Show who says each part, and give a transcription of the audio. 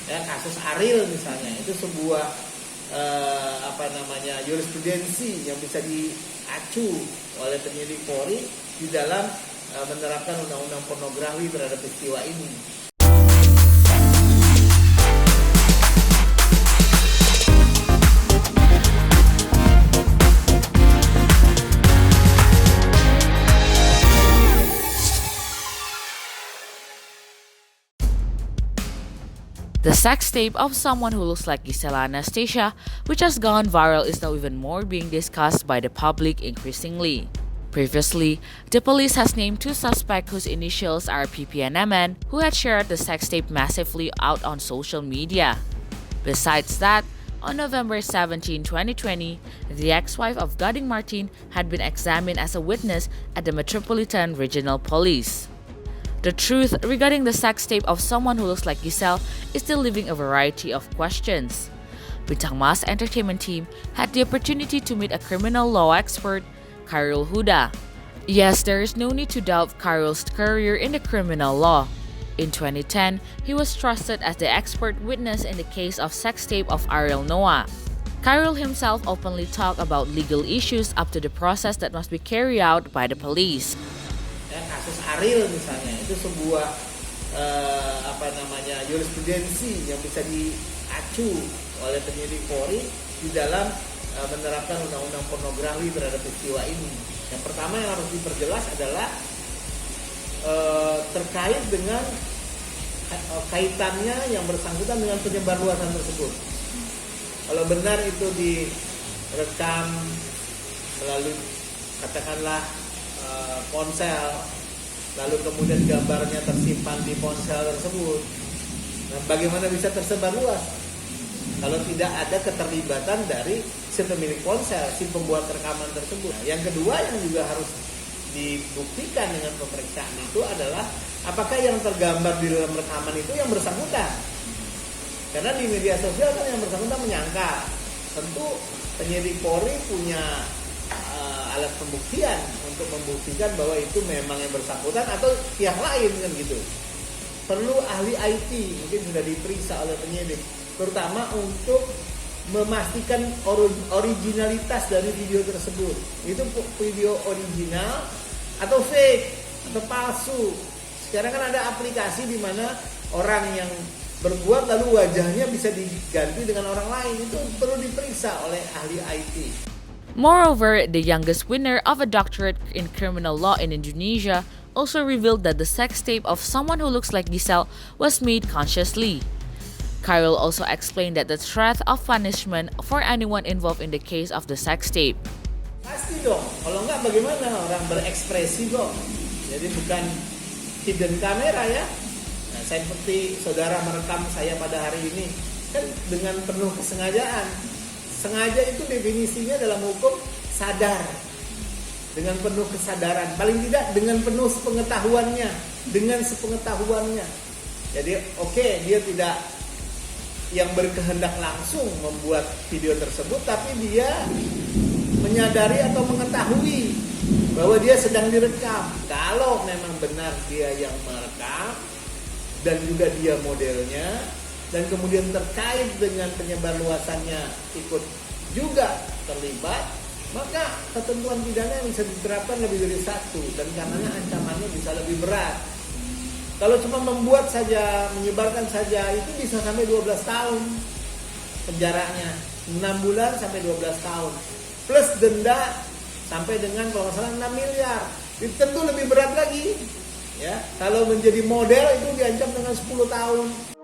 Speaker 1: Ya, kasus Ariel misalnya itu sebuah jurisprudensi yang bisa diacu oleh penyidik Polri di dalam menerapkan undang-undang pornografi terhadap peristiwa ini.
Speaker 2: The sex tape of someone who looks like Gisela Anastasia, which has gone viral, is now even more being discussed by the public increasingly. Previously, the police has named 2 suspects whose initials are PP and MN, who had shared the sex tape massively out on social media. Besides that, on November 17, 2020, the ex-wife of Gading Martin had been examined as a witness at the Metropolitan Regional Police. The truth regarding the sex tape of someone who looks like Giselle is still leaving a variety of questions. Bintang Mas Entertainment team had the opportunity to meet a criminal law expert, Khairul Huda. Yes, there is no need to doubt Khairul's career in the criminal law. In 2010, he was trusted as the expert witness in the case of sex tape of Ariel Noah. Khairul himself openly talked about legal issues up to the process that must be carried out by the police.
Speaker 1: Ya, kasus Ariel misalnya itu sebuah jurisprudensi yang bisa diacu oleh penyidik Polri di dalam menerapkan undang-undang pornografi terhadap peristiwa ini. Yang pertama yang harus diperjelas adalah terkait dengan kaitannya yang bersangkutan dengan penyebarluasan tersebut. Kalau benar itu direkam melalui katakanlah ponsel, lalu kemudian gambarnya tersimpan di ponsel tersebut, nah, bagaimana bisa tersebar luas kalau tidak ada keterlibatan dari si pemilik ponsel, si pembuat rekaman tersebut. Nah, yang kedua yang juga harus dibuktikan dengan pemeriksaan itu adalah apakah yang tergambar di dalam rekaman itu yang bersangkutan. Karena di media sosial kan yang bersangkutan menyangka. Tentu penyidik Polri punya alat pembuktian untuk membuktikan bahwa itu memang yang bersangkutan atau pihak lain kan gitu. Perlu ahli IT, mungkin sudah diperiksa oleh penyidik, terutama untuk memastikan originalitas dari video tersebut. Itu video original atau fake atau palsu. Sekarang kan ada aplikasi di mana orang yang berbuat lalu wajahnya bisa diganti dengan orang lain. Itu perlu diperiksa oleh ahli IT.
Speaker 2: Moreover, the youngest winner of a doctorate in criminal law in Indonesia also revealed that the sex tape of someone who looks like Giselle was made consciously. Khairul also explained that the threat of punishment for anyone involved in the case of the sex tape.
Speaker 1: Pasti dong, kalau enggak bagaimana orang berekspresi dong. Jadi bukan hidden kamera ya. Nah, seperti saudara merekam saya pada hari ini kan dengan penuh kesengajaan. Sengaja itu definisinya dalam hukum sadar, dengan penuh kesadaran, paling tidak dengan penuh pengetahuannya, dengan sepengetahuannya. Jadi dia tidak yang berkehendak langsung membuat video tersebut, tapi dia menyadari atau mengetahui bahwa dia sedang direkam. Kalau memang benar dia yang merekam dan juga dia modelnya, dan kemudian terkait dengan penyebarluasannya ikut juga terlibat, maka ketentuan pidana yang bisa diterapkan lebih dari 1 dan karenanya ancamannya bisa lebih berat. Kalau cuma membuat saja, menyebarkan saja, itu bisa sampai 12 tahun penjaranya, 6 bulan sampai 12 tahun, plus denda sampai dengan kalau nggak salah 6 miliar. Itu tentu lebih berat lagi. Ya, kalau menjadi model itu diancam dengan 10 tahun.